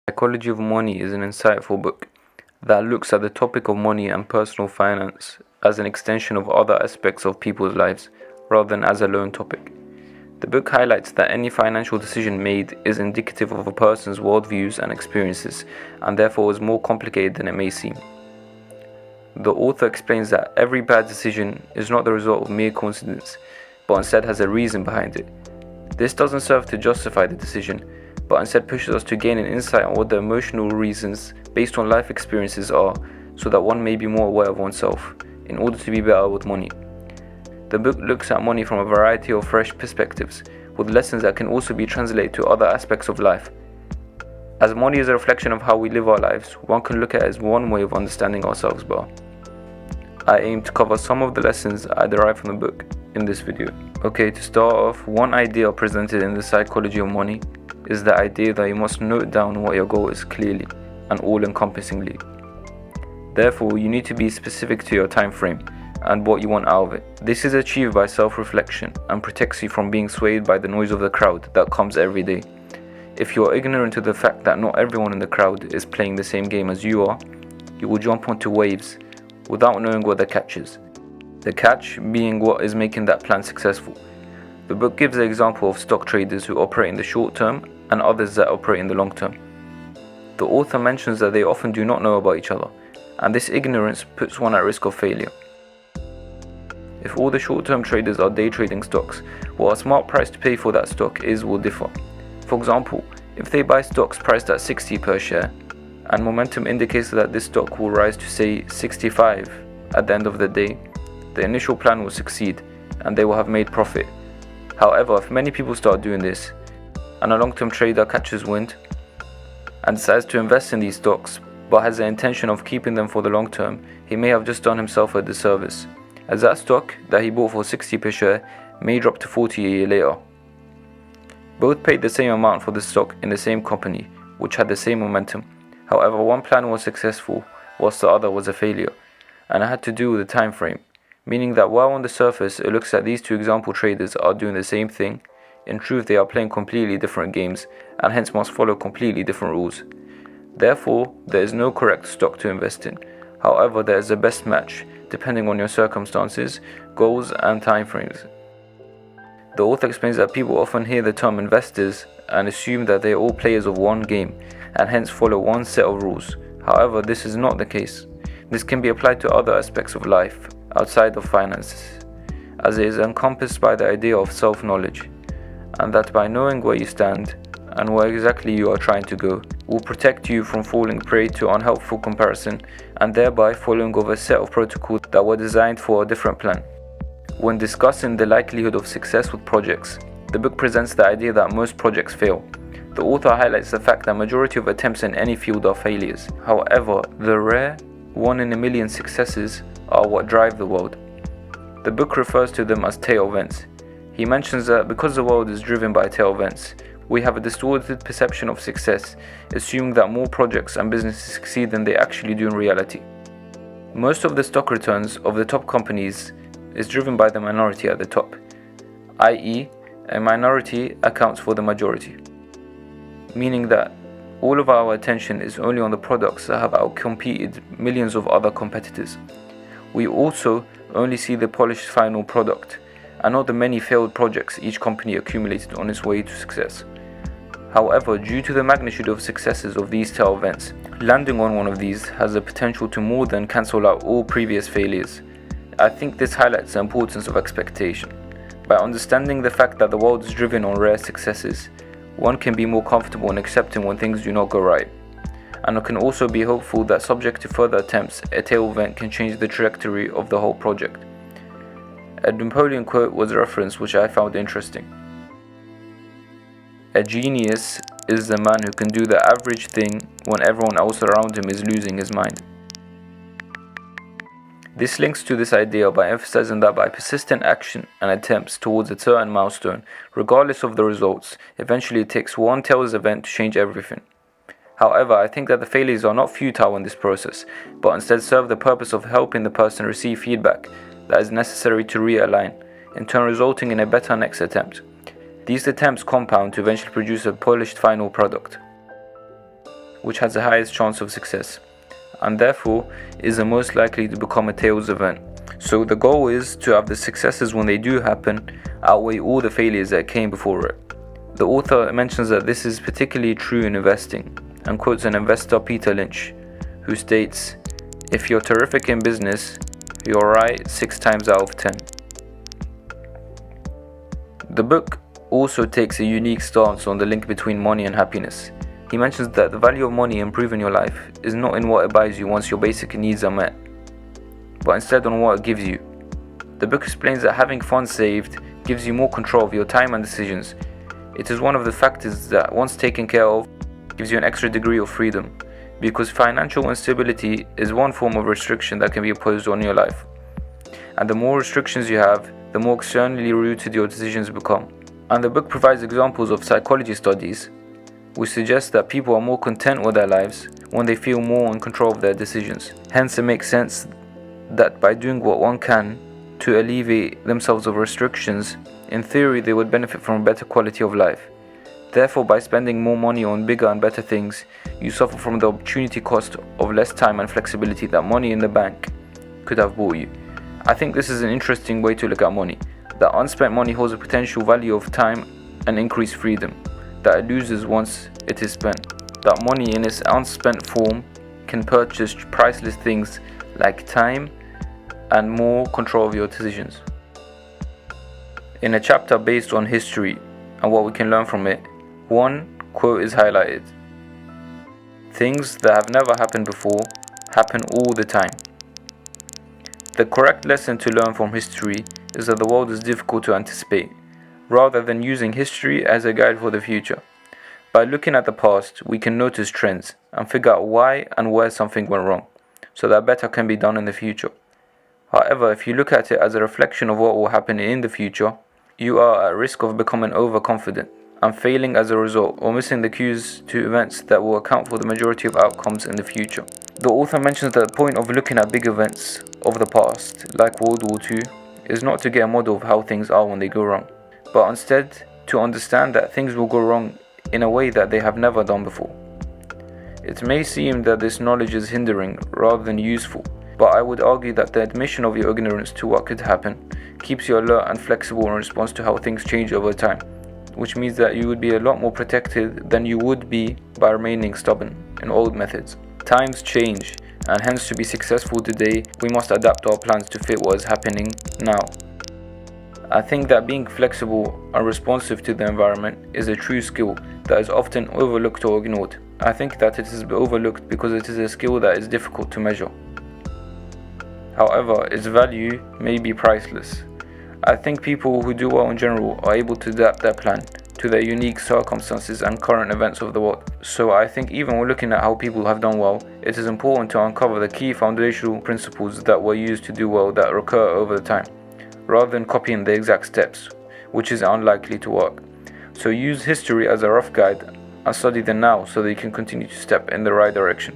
Psychology of Money is an insightful book that looks at the topic of money and personal finance as an extension of other aspects of people's lives rather than as a lone topic. The book highlights that any financial decision made is indicative of a person's worldviews and experiences, and therefore is more complicated than it may seem. The author explains that every bad decision is not the result of mere coincidence, but instead has a reason behind it. This doesn't serve to justify the decision, but instead pushes us to gain an insight on what the emotional reasons based on life experiences are, so that one may be more aware of oneself, in order to be better with money. The book looks at money from a variety of fresh perspectives, with lessons that can also be translated to other aspects of life. As money is a reflection of how we live our lives, one can look at it as one way of understanding ourselves better. I aim to cover some of the lessons I derive from the book in this video. Okay, to start off, one idea presented in the Psychology of Money is the idea that you must note down what your goal is clearly and all-encompassingly. Therefore, you need to be specific to your time frame and what you want out of it. This is achieved by self-reflection and protects you from being swayed by the noise of the crowd that comes every day. If you are ignorant to the fact that not everyone in the crowd is playing the same game as you are, you will jump onto waves without knowing what the catch is. The catch being what is making that plan successful. The book gives an example of stock traders who operate in the short term and others that operate in the long term. The author mentions that they often do not know about each other, and this ignorance puts one at risk of failure. If all the short-term traders are day trading stocks, what a smart price to pay for that stock is will differ. For example, if they buy stocks priced at 60 per share, and momentum indicates that this stock will rise to say 65 at the end of the day, the initial plan will succeed and they will have made profit. However, if many people start doing this, and a long-term trader catches wind and decides to invest in these stocks but has the intention of keeping them for the long term, he may have just done himself a disservice, as that stock that he bought for 60 per share may drop to 40 a year later. Both paid the same amount for the stock in the same company, which had the same momentum. However, one plan was successful whilst the other was a failure, and it had to do with the time frame, meaning that while on the surface it looks like these two example traders are doing the same thing, in truth they are playing completely different games and hence must follow completely different rules. Therefore, there is no correct stock to invest in. However, there is a best match depending on your circumstances, goals and time frames. The author explains that people often hear the term investors and assume that they are all players of one game and hence follow one set of rules. However, this is not the case. This can be applied to other aspects of life outside of finances, as it is encompassed by the idea of self-knowledge, and that by knowing where you stand and where exactly you are trying to go will protect you from falling prey to unhelpful comparison and thereby following of a set of protocols that were designed for a different plan. When discussing the likelihood of success with projects, the book presents the idea that most projects fail. The author highlights the fact that majority of attempts in any field are failures. However, the rare, 1 in a million successes are what drive the world. The book refers to them as tail events. He mentions that because the world is driven by tail events, we have a distorted perception of success, assuming that more projects and businesses succeed than they actually do in reality. Most of the stock returns of the top companies is driven by the minority at the top, i.e., a minority accounts for the majority, meaning that all of our attention is only on the products that have outcompeted millions of other competitors. We also only see the polished final product, and not the many failed projects each company accumulated on its way to success. However, due to the magnitude of successes of these tail events, landing on one of these has the potential to more than cancel out all previous failures. I think this highlights the importance of expectation. By understanding the fact that the world is driven on rare successes, one can be more comfortable in accepting when things do not go right, and can also be hopeful that subject to further attempts, a tail event can change the trajectory of the whole project. A Napoleon quote was referenced which I found interesting. A genius is the man who can do the average thing when everyone else around him is losing his mind. This links to this idea by emphasizing that by persistent action and attempts towards a certain milestone, regardless of the results, eventually it takes one tails event to change everything. However, I think that the failures are not futile in this process, but instead serve the purpose of helping the person receive feedback that is necessary to realign, in turn resulting in a better next attempt. These attempts compound to eventually produce a polished final product. which has the highest chance of success, and therefore is the most likely to become a tails event. So the goal is to have the successes when they do happen outweigh all the failures that came before it. The author mentions that this is particularly true in investing, and quotes an investor, Peter Lynch, who states, "If you're terrific in business, you're right 6 times out of 10. The book also takes a unique stance on the link between money and happiness. He mentions that the value of money improving your life is not in what it buys you once your basic needs are met, but instead on what it gives you. The book explains that having funds saved gives you more control of your time and decisions. It is one of the factors that, once taken care of, gives you an extra degree of freedom, because financial instability is one form of restriction that can be imposed on your life. And the more restrictions you have, the more externally rooted your decisions become." And the book provides examples of psychology studies which suggest that people are more content with their lives when they feel more in control of their decisions. Hence, it makes sense that by doing what one can to alleviate themselves of restrictions, in theory they would benefit from a better quality of life. Therefore, by spending more money on bigger and better things, you suffer from the opportunity cost of less time and flexibility that money in the bank could have bought you. I think this is an interesting way to look at money, that unspent money holds a potential value of time and increased freedom, that it loses once it is spent. That money in its unspent form can purchase priceless things like time and more control of your decisions. In a chapter based on history and what we can learn from it, one quote is highlighted: "Things that have never happened before happen all the time." The correct lesson to learn from history is that the world is difficult to anticipate, rather than using history as a guide for the future. By looking at the past, we can notice trends and figure out why and where something went wrong, so that better can be done in the future. However, if you look at it as a reflection of what will happen in the future, you are at risk of becoming overconfident and failing as a result, or missing the cues to events that will account for the majority of outcomes in the future. The author mentions that the point of looking at big events of the past, like World War II, is not to get a model of how things are when they go wrong, but instead to understand that things will go wrong in a way that they have never done before. It may seem that this knowledge is hindering rather than useful, but I would argue that the admission of your ignorance to what could happen keeps you alert and flexible in response to how things change over time, which means that you would be a lot more protected than you would be by remaining stubborn in old methods. Times change, and hence to be successful today, we must adapt our plans to fit what is happening now. I think that being flexible and responsive to the environment is a true skill that is often overlooked or ignored. I think that it is overlooked because it is a skill that is difficult to measure. However, its value may be priceless. I think people who do well in general are able to adapt their plan to their unique circumstances and current events of the world. So I think even when looking at how people have done well, it is important to uncover the key foundational principles that were used to do well that recur over time, rather than copying the exact steps, which is unlikely to work. So use history as a rough guide and study the now so that you can continue to step in the right direction.